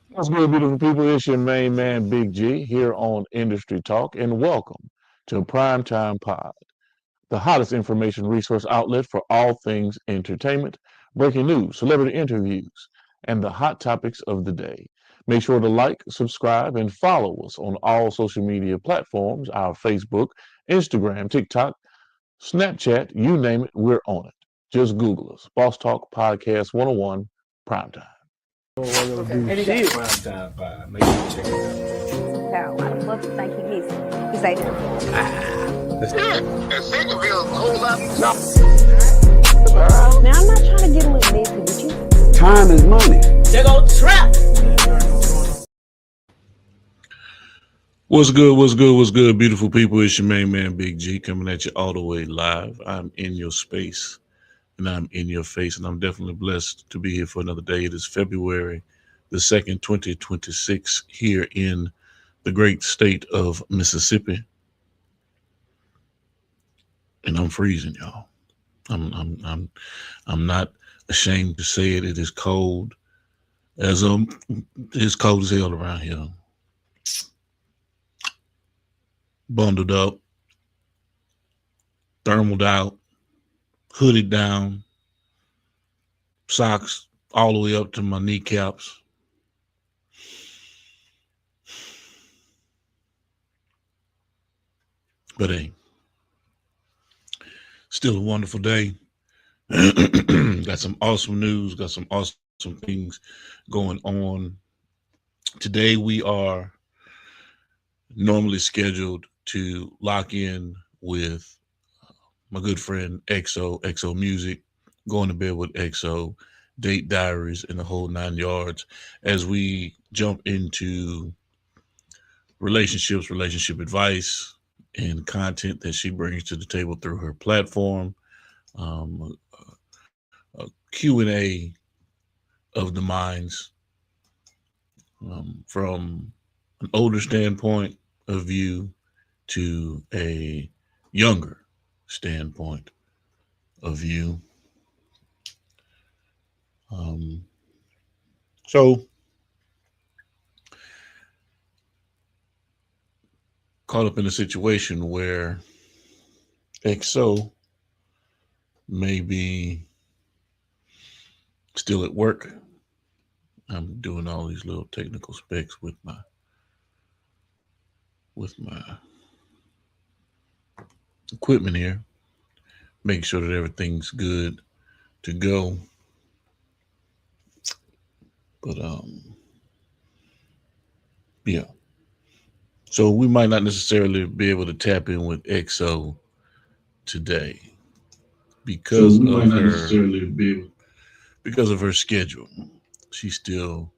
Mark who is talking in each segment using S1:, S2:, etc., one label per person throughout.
S1: What's good, beautiful people? It's your main man, Big G, here on Industry Talk, and welcome to Primetime Pod, the hottest information resource outlet for all things entertainment, breaking news, celebrity interviews, and the hot topics of the day. Make sure to like, subscribe, and follow us on all social media platforms, our Facebook, Instagram, TikTok, Snapchat, you name it, we're on it. Just Google us. Boss Talk Podcast 101 Primetime.
S2: Okay. And he got prime time vibe. Make sure you check it
S3: How? Why the fuck you think he gets? He say that.
S4: Yeah, and second feels a whole lot.
S3: Now I'm not trying to get a little messy with you.
S5: Time is money.
S2: They go trap.
S1: What's good? What's good? What's good, beautiful people? It's your main man, Big G, coming at you all the way live. I'm in your space and I'm in your face, and I'm definitely blessed to be here for another day. It is February the 2nd, 2026, here in the great state of Mississippi. And I'm freezing, y'all. I'm not ashamed to say it. It is cold. It's cold as hell around here. Bundled up, thermaled out, hooded down, socks all the way up to my kneecaps. But hey, still a wonderful day. Got some awesome news, got some awesome things going on. Today we are normally scheduled to lock in with my good friend XO Music, going to bed with XO, date diaries, and the whole 9 yards as we jump into relationships, relationship advice, and content that she brings to the table through her platform. Um, a Q&A of the minds from an older standpoint of view to a younger standpoint of view. So caught up in a situation where XO may be still at work. I'm doing all these little technical specs with my equipment here, making sure that everything's good to go. But yeah. So we might not necessarily be able to tap in with XO today because of her schedule. She's still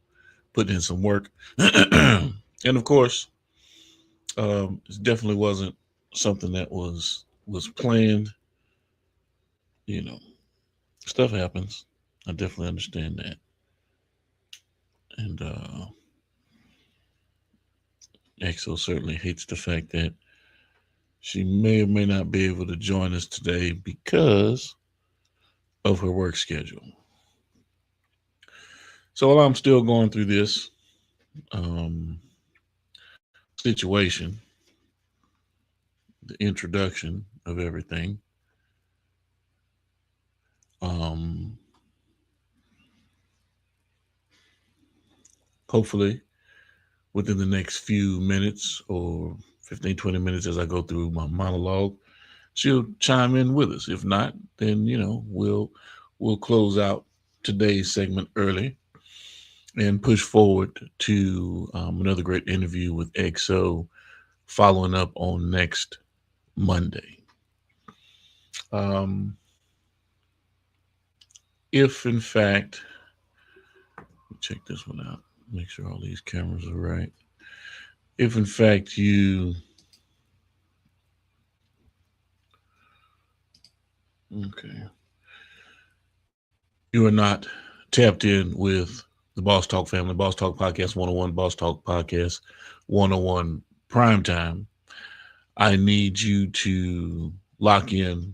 S1: putting in some work. And of course, it definitely wasn't something that was planned. You know, stuff happens. I definitely understand that. And XO certainly hates the fact that she may or may not be able to join us today because of her work schedule. So while I'm still going through this situation, the introduction of everything, hopefully within the next few minutes or 15, 20 minutes as I go through my monologue, she'll chime in with us. If not, then, we'll close out today's segment early and push forward to another great interview with XO following up on next Monday. If in fact, check this one out, make sure all these cameras are right. If in fact you you are not tapped in with the Boss Talk family, Boss Talk Podcast 101, Boss Talk Podcast 101 Primetime, I need you to lock in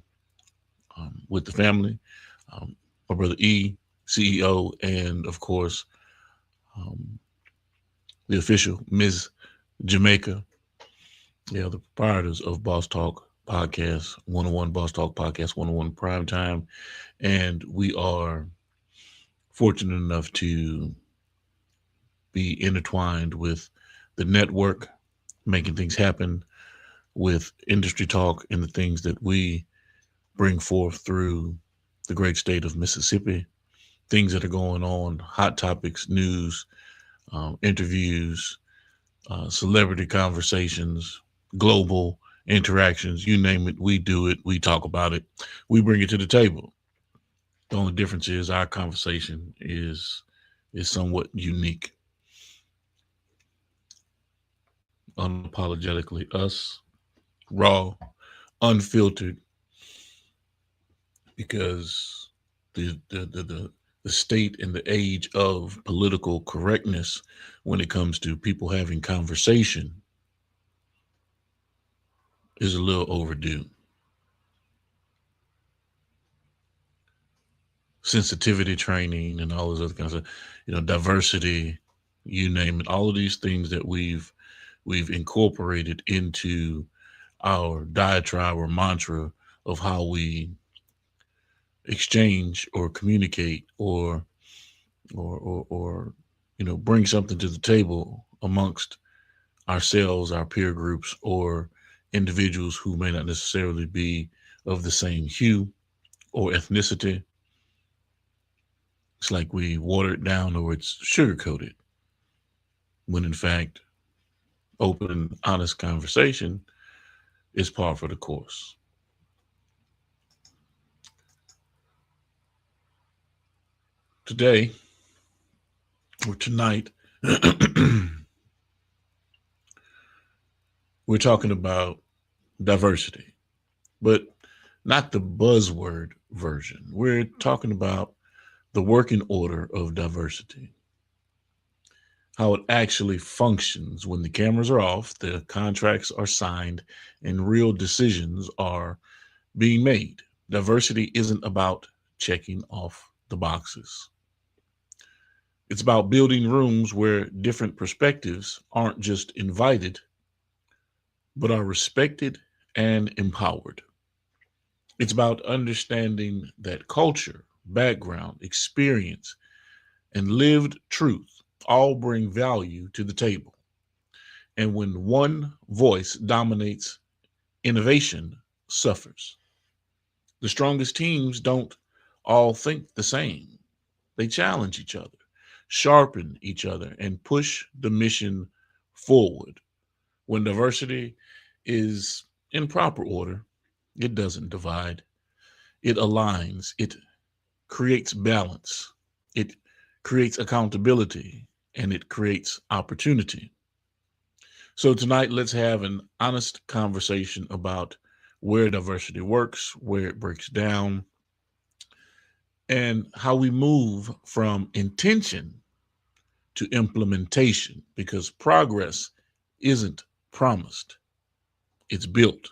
S1: with the family, my brother E, CEO, and of course, the official Ms. Jamaica. Yeah, the proprietors of Boss Talk Podcast 101, Boss Talk Podcast 101 Prime Time. And we are fortunate enough to be intertwined with the network, making things happen with industry talk and the things that we bring forth through the great state of Mississippi, things that are going on, hot topics, news, interviews, celebrity conversations, global interactions, you name it, we do it, we talk about it, we bring it to the table. The only difference is our conversation is somewhat unique. Unapologetically us, raw, unfiltered, because the state and the age of political correctness when it comes to people having conversation is a little overdue. Sensitivity training and all those other kinds of, diversity, you name it, all of these things that we've incorporated into our diatribe or mantra of how we exchange or communicate or bring something to the table amongst ourselves, our peer groups, or individuals who may not necessarily be of the same hue or ethnicity. It's like we water it down or it's sugar coated, when in fact, open and honest conversation is par for the course. Today, or tonight, we're talking about diversity, but not the buzzword version. We're talking about the working order of diversity, how it actually functions when the cameras are off, the contracts are signed, and real decisions are being made. Diversity isn't about checking off the boxes. It's about building rooms where different perspectives aren't just invited, but are respected and empowered. It's about understanding that culture, background, experience, and lived truth all bring value to the table. And when one voice dominates, innovation suffers. The strongest teams don't all think the same. They challenge each other, sharpen each other, and push the mission forward. When diversity is in proper order, it doesn't divide. It aligns. It creates balance. It creates accountability, and it creates opportunity. So tonight, let's have an honest conversation about where diversity works, where it breaks down, and how we move from intention to implementation, because progress isn't promised, it's built.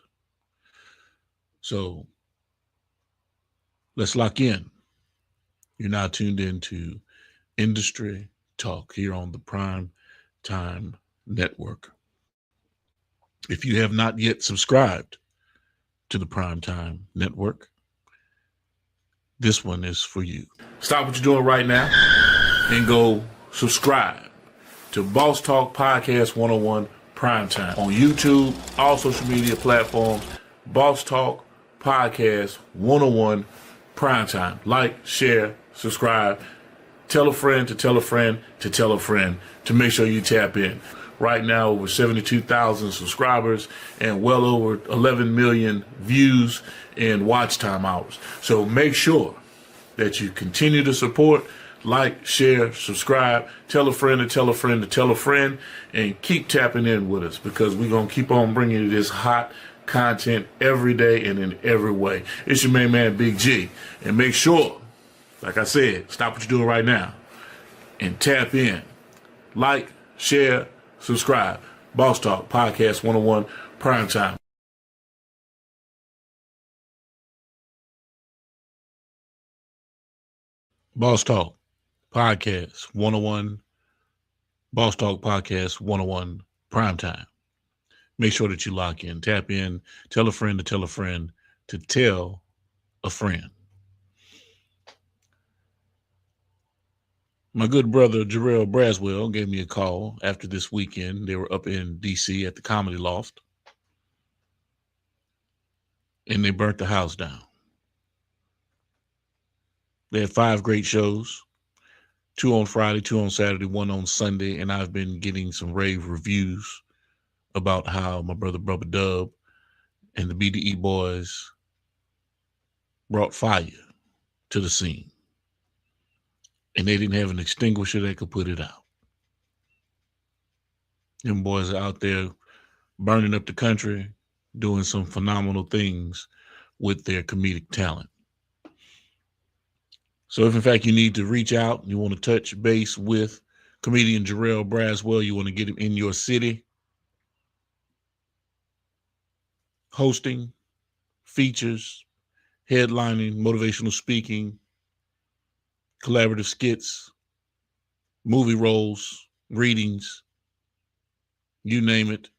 S1: So let's lock in. You're now tuned into Industry Talk here on the Prime Time Network. If you have not yet subscribed to the Prime Time Network, this one is for you. Stop what you're doing right now and go subscribe to Boss Talk Podcast 101 Prime Time on YouTube, all social media platforms. Boss Talk Podcast 101 Prime Time. Like, share, subscribe. Tell a friend to tell a friend to tell a friend to make sure you tap in. Right now, over 72,000 subscribers and well over 11 million views and watch time hours. So make sure that you continue to support, like, share, subscribe, tell a friend to tell a friend to tell a friend, and keep tapping in with us, because we're going to keep on bringing you this hot content every day and in every way. It's your main man, Big G. And make sure, like I said, stop what you're doing right now and tap in. Like, share, subscribe. Boss Talk Podcast 101 Prime Time. Boss Talk Podcast 101 Boss Talk Podcast 101 Primetime. Make sure that you lock in, tap in, tell a friend to tell a friend to tell a friend. My good brother Jarrell Braswell gave me a call after this weekend. They were up in D.C. at the Comedy Loft, and they burnt the house down. They had 5 great shows, 2 on Friday, 2 on Saturday, 1 on Sunday, and I've been getting some rave reviews about how my brother Bubba Dub and the BDE boys brought fire to the scene. And they didn't have an extinguisher that could put it out. Them boys are out there burning up the country, doing some phenomenal things with their comedic talent. So if in fact you need to reach out, you want to touch base with comedian Jarrell Braswell, you want to get him in your city, hosting, features, headlining, motivational speaking, collaborative skits, movie roles, readings, you name it.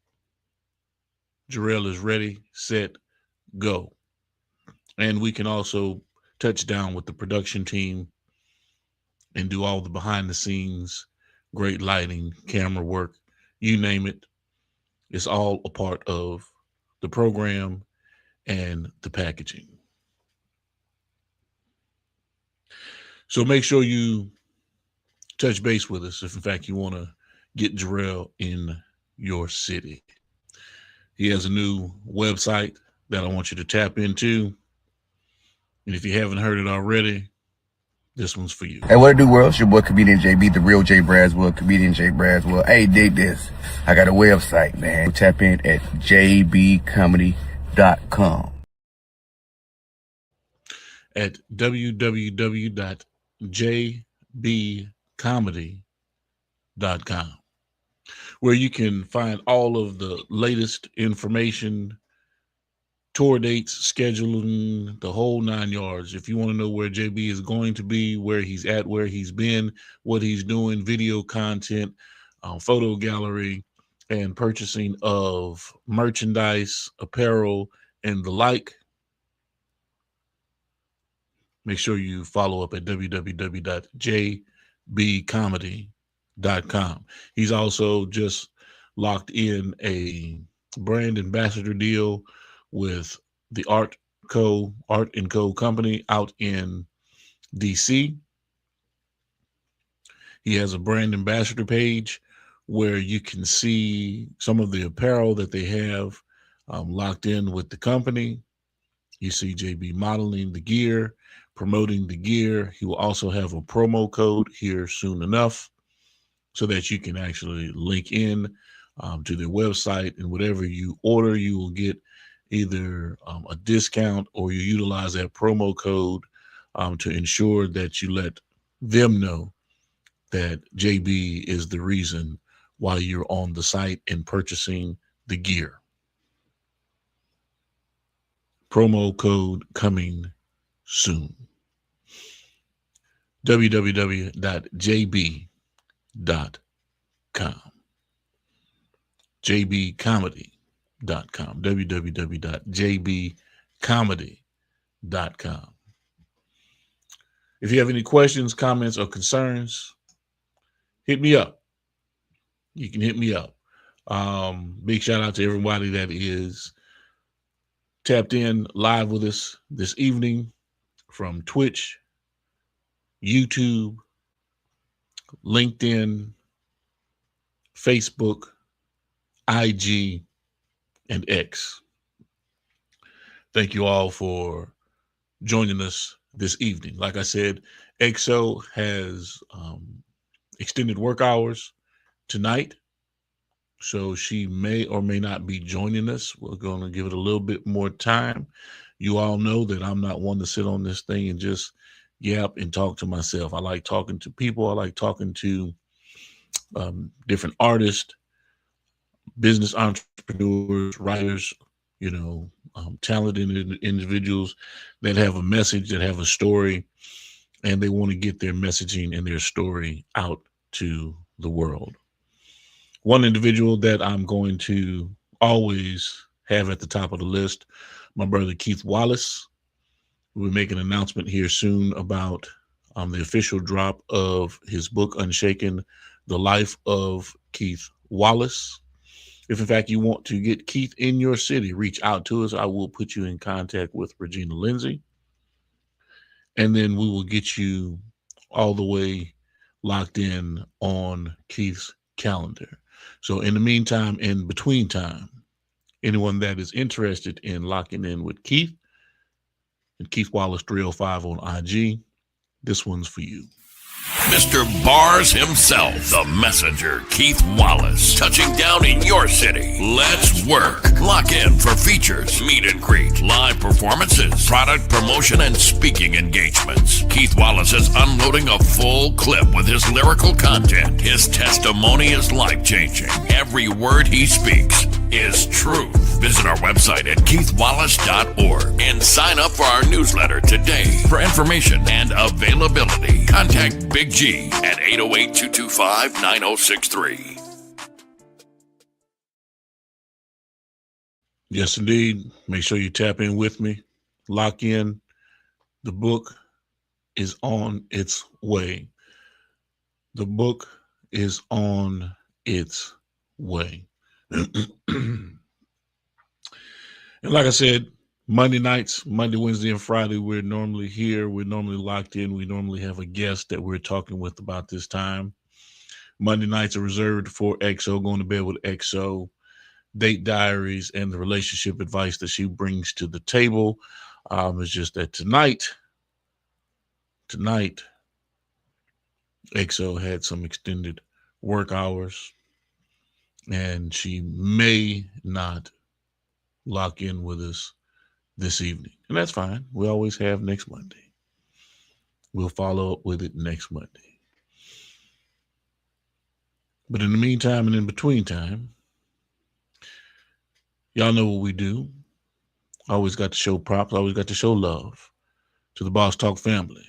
S1: Jarrell is ready, set, go. And we can also touch down with the production team and do all the behind the scenes, great lighting, camera work, you name it. It's all a part of the program and the packaging. So make sure you touch base with us if in fact you want to get Jarrell in your city. He has a new website that I want you to tap into. And if you haven't heard it already, this one's for you.
S5: Hey, what it do, world? It's your boy, Comedian JB, the real J Braswell, Comedian J Braswell. Hey, dig this. I got a website, man. Tap in at jbcomedy.com.
S1: At www.jbcomedy.com, where you can find all of the latest information, tour dates, scheduling, the whole 9 yards. If you want to know where JB is going to be, where he's at, where he's been, what he's doing, video content, photo gallery, and purchasing of merchandise, apparel, and the like, make sure you follow up at www.jbcomedy.com. He's also just locked in a brand ambassador deal with the Art and Co company out in DC. He has a brand ambassador page where you can see some of the apparel that they have locked in with the company. You see JB modeling the gear, promoting the gear. He will also have a promo code here soon enough so that you can actually link in to their website, and whatever you order, you will get either a discount or you utilize that promo code to ensure that you let them know that JB is the reason why you're on the site and purchasing the gear. Promo code coming soon. www.jb.com. jbcomedy.com. www.jbcomedy.com. If you have any questions, comments, or concerns, hit me up. You can hit me up. Big shout out to everybody that is tapped in live with us this evening from Twitch, YouTube, LinkedIn, Facebook, IG, and X. Thank you all for joining us this evening. Like I said, XO has extended work hours tonight, so she may or may not be joining us. We're going to give it a little bit more time. You all know that I'm not one to sit on this thing and just yap and talk to myself. I like talking to people. I like talking to different artists, business entrepreneurs, writers, talented individuals that have a message, that have a story, and they want to get their messaging and their story out to the world. One individual that I'm going to always have at the top of the list, my brother Keith Wallace. We'll make an announcement here soon about the official drop of his book, Unshaken, The Life of Keith Wallace. If, in fact, you want to get Keith in your city, reach out to us. I will put you in contact with Regina Lindsay. And then we will get you all the way locked in on Keith's calendar. So in the meantime, in between time, anyone that is interested in locking in with Keith, and Keith Wallace 305 on IG, this one's for you.
S6: Mr. Bars himself, the messenger, Keith Wallace, touching down in your city. Let's work. Lock in for features, meet and greet, live performances, product promotion, and speaking engagements. Keith Wallace is unloading a full clip with his lyrical content. His testimony is life-changing. Every word he speaks is truth. Visit our website at keithwallace.org and sign up for our newsletter today. For information and availability, contact Big G at 808-225-9063.
S1: Yes, indeed. Make sure you tap in with me. Lock in. The book is on its way. The book is on its way. And like I said, Monday nights, Monday, Wednesday, and Friday, we're normally here. We're normally locked in. We normally have a guest that we're talking with about this time. Monday nights are reserved for XO, going to bed with XO, date diaries, and the relationship advice that she brings to the table. It's just that tonight, XO had some extended work hours, and she may not lock in with us this evening. And that's fine. We always have next Monday. We'll follow up with it next Monday. But in the meantime and in between time, y'all know what we do. Always got to show props. Always got to show love to the Boss Talk family.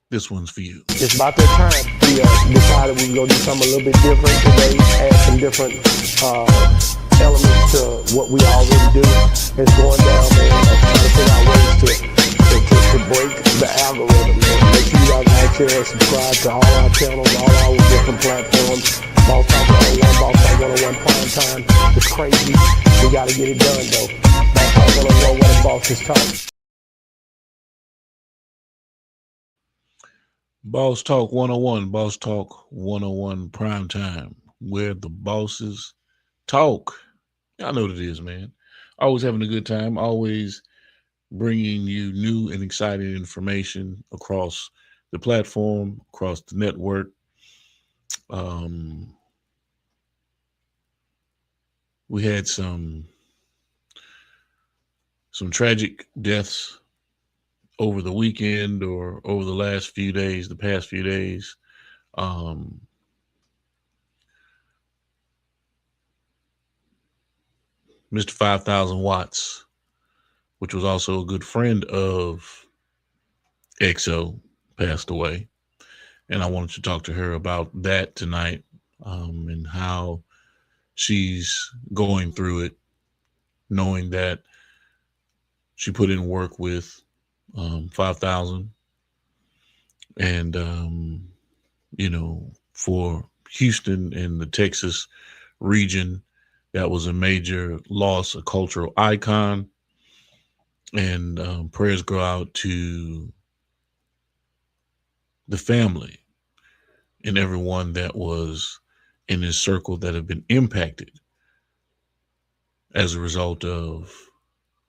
S1: This one's for you.
S7: It's about that time we decided we were going to do something a little bit different today, add some different elements to what we already do. It's going down there, trying to figure out ways to break the algorithm. Make sure you guys like, share, and subscribe to all our channels, all our different platforms. Boss Talk 101, Boss Talk 101 Prime Time. It's crazy. We got to get it done, though. Boss Talk 101, what the boss is talking.
S1: Boss Talk 101, Boss Talk 101 Prime Time, where the bosses talk. Y'all know what it is, man. Always having a good time, always bringing you new and exciting information across the platform, across the network. We had some tragic deaths over the weekend or over the past few days. Mr. 5,000 Watts, which was also a good friend of XO, passed away. And I wanted to talk to her about that tonight, and how she's going through it, knowing that she put in work with 5,000, and for Houston and the Texas region, that was a major loss, a cultural icon. And prayers go out to the family and everyone that was in his circle that have been impacted as a result of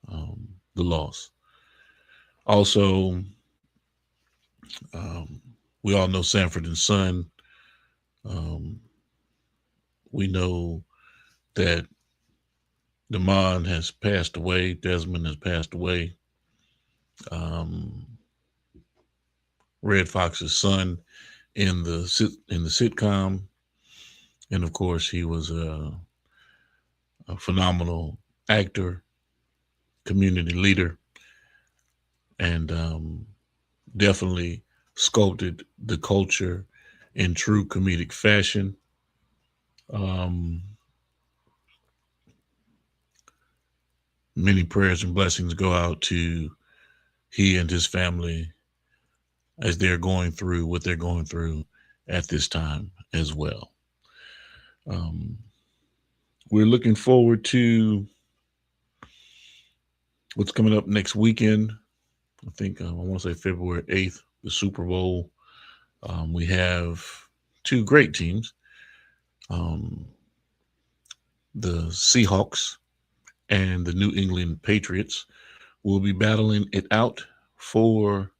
S1: the loss. Also, we all know Sanford and Son. We know that Damon has passed away. Desmond has passed away. Red Fox's son in the sitcom, and of course he was a phenomenal actor, community leader, and definitely sculpted the culture in true comedic fashion. Many prayers and blessings go out to he and his family as they're going through what they're going through at this time as well. We're looking forward to what's coming up next weekend. I think I want to say February 8th, the Super Bowl. We have two great teams. The Seahawks and the New England Patriots will be battling it out for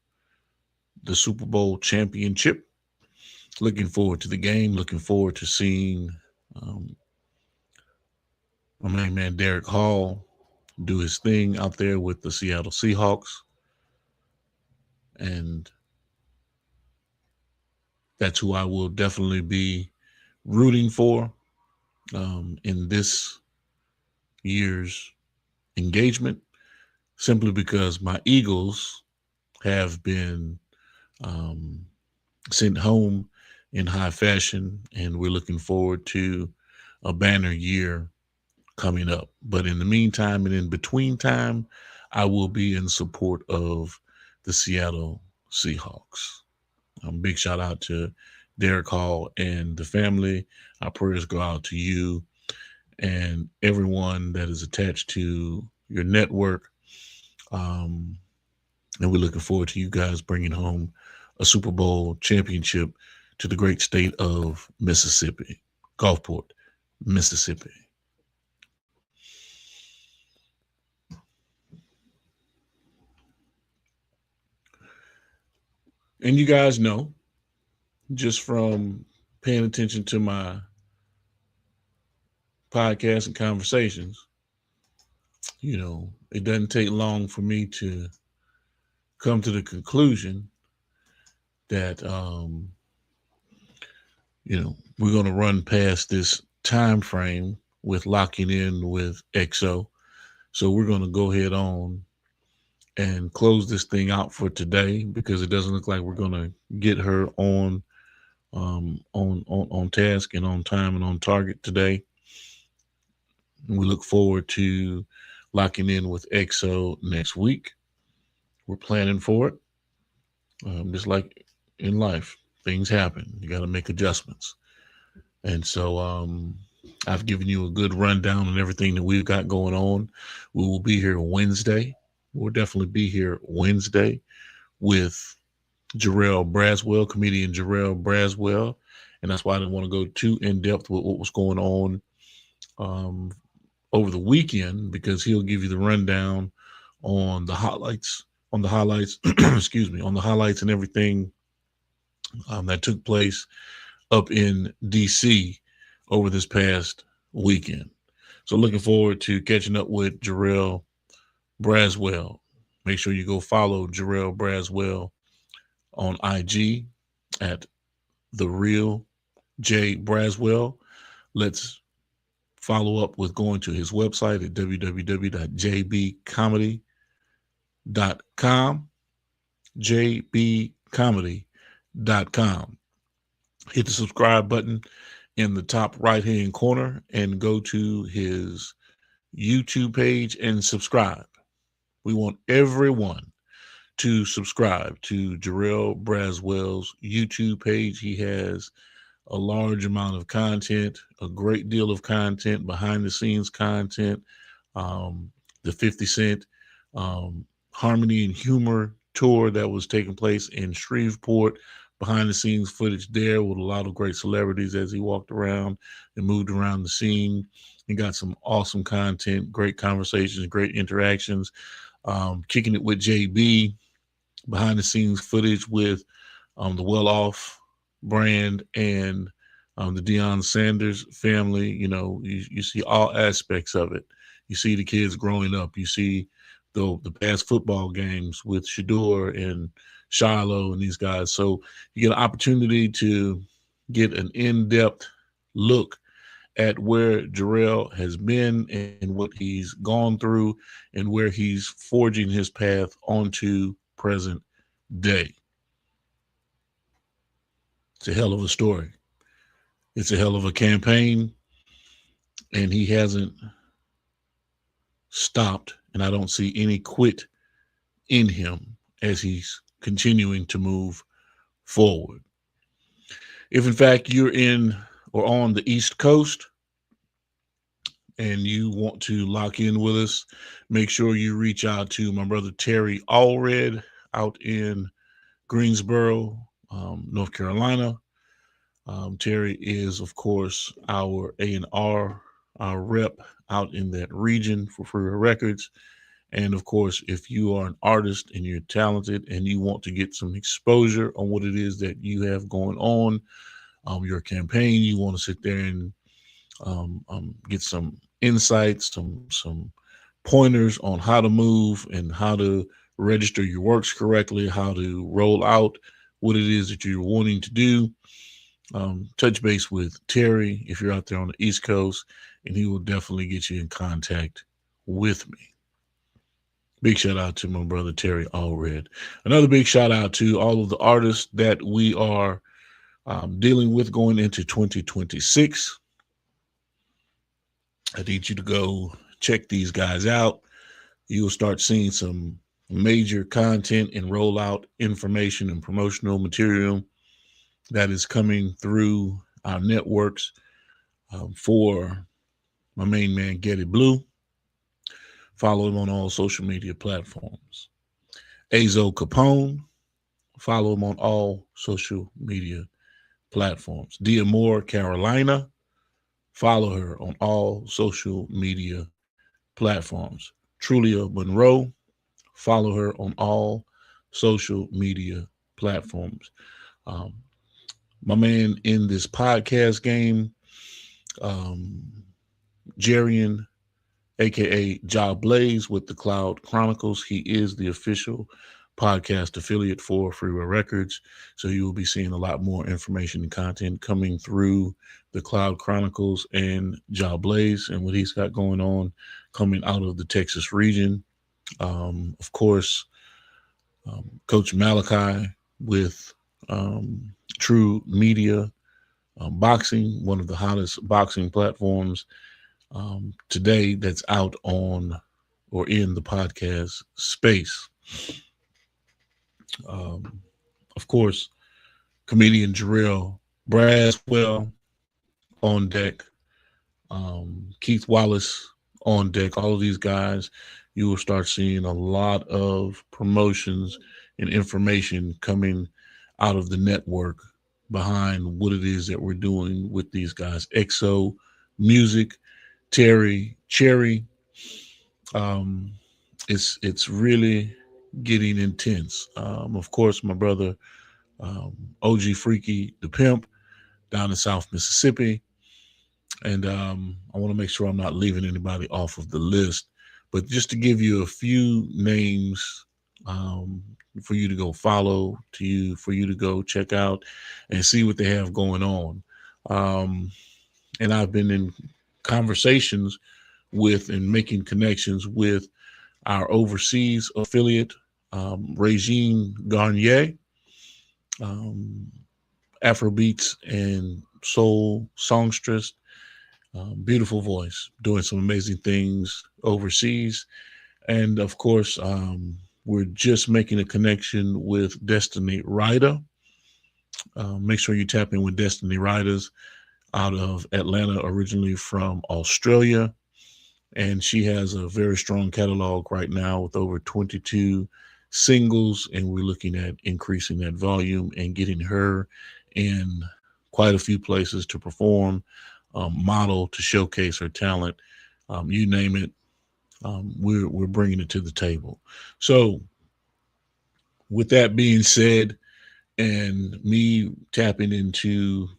S1: the Super Bowl championship. Looking forward to the game. Looking forward to seeing my main man Derek Hall do his thing out there with the Seattle Seahawks. And that's who I will definitely be rooting for in this year's engagement, simply because my Eagles have been sent home in high fashion, and we're looking forward to a banner year coming up. But in the meantime and in between time, I will be in support of the Seattle Seahawks. Big shout out to Derek Hall and the family. Our prayers go out to you and everyone that is attached to your network. And we're looking forward to you guys bringing home a Super Bowl championship to the great state of Mississippi, Gulfport, Mississippi. And you guys know, just from paying attention to my podcasts and conversations, you know, it doesn't take long for me to come to the conclusion that, you know, we're going to run past this time frame with locking in with XO. So we're going to go ahead on and close this thing out for today, because it doesn't look like we're going to get her on task and on time and on target today. And we look forward to locking in with XO next week. We're planning for it. Just like in life, things happen. You got to make adjustments. And so I've given you a good rundown on everything that we've got going on. We will be here Wednesday. We'll definitely be here Wednesday with Jarrell Braswell, comedian Jarrell Braswell. And that's why I didn't want to go too in depth with what was going on over the weekend, because he'll give you the rundown on the highlights, excuse me, on the highlights and everything that took place up in DC over this past weekend. So looking forward to catching up with Jarrell Braswell. Make sure you go follow Jarrell Braswell on IG at The Real J Braswell. Let's follow up with going to his website at www.jbcomedy.com, jbcomedy.com. Hit the subscribe button in the top right-hand corner and go to his YouTube page and subscribe. We want everyone to subscribe to Jarrell Braswell's YouTube page. He has a large amount of content, a great deal of content, behind the scenes content, the 50 Cent Harmony and Humor tour that was taking place in Shreveport, behind the scenes footage there with a lot of great celebrities as he walked around and moved around the scene. He got some awesome content, great conversations, great interactions. Kicking it with JB, behind the scenes footage with the Well Off brand and the Deion Sanders family. You know, you see all aspects of it. You see the kids growing up. You see the past football games with Shador and Shiloh and these guys. So you get an opportunity to get an in-depth look at where Jarrell has been and what he's gone through and where he's forging his path onto present day. It's a hell of a story. It's a hell of a campaign. and he hasn't stopped, and I don't see any quit in him as he's continuing to move forward. If in fact you're in or on the East Coast and you want to lock in with us, make sure you reach out to my brother Terry Allred out in Greensboro, North Carolina. Terry is, of course, our A&R, our rep out in that region for Freeway Records. And of course, if you are an artist and you're talented and you want to get some exposure on what it is that you have going on, your campaign, you want to sit there and get some insights, some pointers on how to move and how to register your works correctly, how to roll out what it is that you're wanting to do. Touch base with Terry if you're out there on the East Coast, and he will definitely get you in contact with me. Big shout out to my brother Terry Allred. Another big shout out to all of the artists that we are dealing with going into 2026. I need you to go check these guys out. You'll start seeing some major content and rollout information and promotional material that is coming through our networks for my main man, Getty Blue. Follow him on all social media platforms. Azo Capone, follow him on all social media platforms. Dia Moore, Carolina, follow her on all social media platforms. Trulia Monroe, follow her on all social media platforms. My man in this podcast game, Jarian, aka Ja Blaze with the Cloud Chronicles. He is the official podcast affiliate for Freeway Records. So you will be seeing a lot more information and content coming through the Cloud Chronicles and Ja Blaze and what he's got going on coming out of the Texas region. Of course, Coach Malachi with True Media Boxing, one of the hottest boxing platforms today that's out on or in the podcast space. Of course, comedian Jarrell Braswell on deck, Keith Wallace on deck. All of these guys, you will start seeing a lot of promotions and information coming out of the network behind what it is that we're doing with these guys. XO Music, Terry, Cherry. It's really getting intense. Of course, my brother OG Freaky the Pimp down in South Mississippi. And I want to make sure I'm not leaving anybody off of the list. But just to give you a few names for you to go follow, for you to go check out and see what they have going on. And I've been in conversations with and making connections with our overseas affiliate, Regine Garnier, Afrobeats and soul songstress, beautiful voice, doing some amazing things overseas. And of course, we're just making a connection with Destiny Rider. Make sure you tap in with Destiny Riders out of Atlanta, originally from Australia. And she has a very strong catalog right now with over 22 singles. And we're looking at increasing that volume and getting her in quite a few places to perform, model, to showcase her talent. You name it, we're bringing it to the table. So with that being said, and me tapping into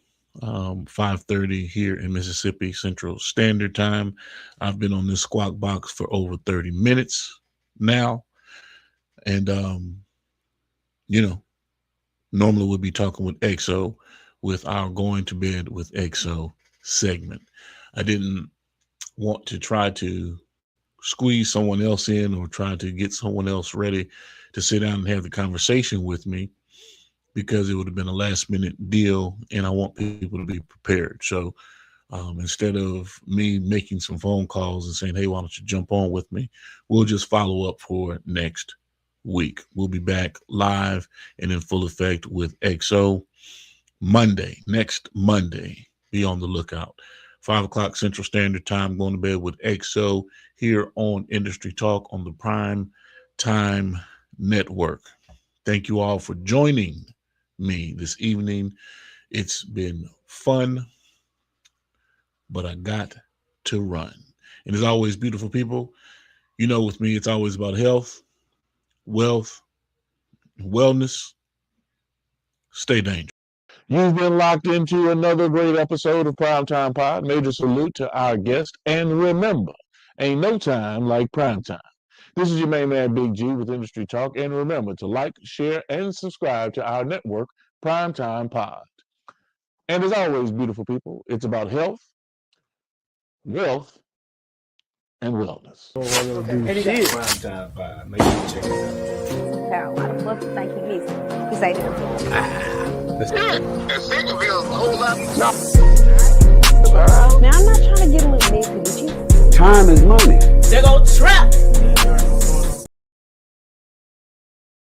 S1: 5:30 here in Mississippi Central Standard Time, I've been on this Squawk Box for over 30 minutes now. And, normally we'll be talking with XO with our Going to Bed with XO segment. I didn't want to try to squeeze someone else in or try to get someone else ready to sit down and have the conversation with me, because it would have been a last minute deal and I want people to be prepared. So Instead of me making some phone calls and saying, hey, why don't you jump on with me? We'll just follow up for next week. We'll be back live and in full effect with XO next Monday. Be on the lookout. 5 o'clock Central Standard Time, going to bed with XO here on Industry Talk on the Prime Time Network. Thank you all for joining me this evening. It's been fun, but I got to run. And as always, beautiful people, you know, with me, it's always about health, wealth, wellness. Stay dangerous.
S8: You've been locked into another great episode of Primetime Pod. Major salute to our guest. And remember, ain't no time like prime time. This is your main man, Big G, with Industry Talk. And remember to like, share, and subscribe to our network, Primetime Pod. And as always, beautiful people, it's about health, wealth, and wellness.
S2: Primetime Pod. Make sure you check it out.
S3: Why the fuck you think he missing? He say that.
S4: And Centerville's a whole lot.
S3: Now, I'm not trying to get a little messy with you.
S9: Time is money.
S10: They go trap.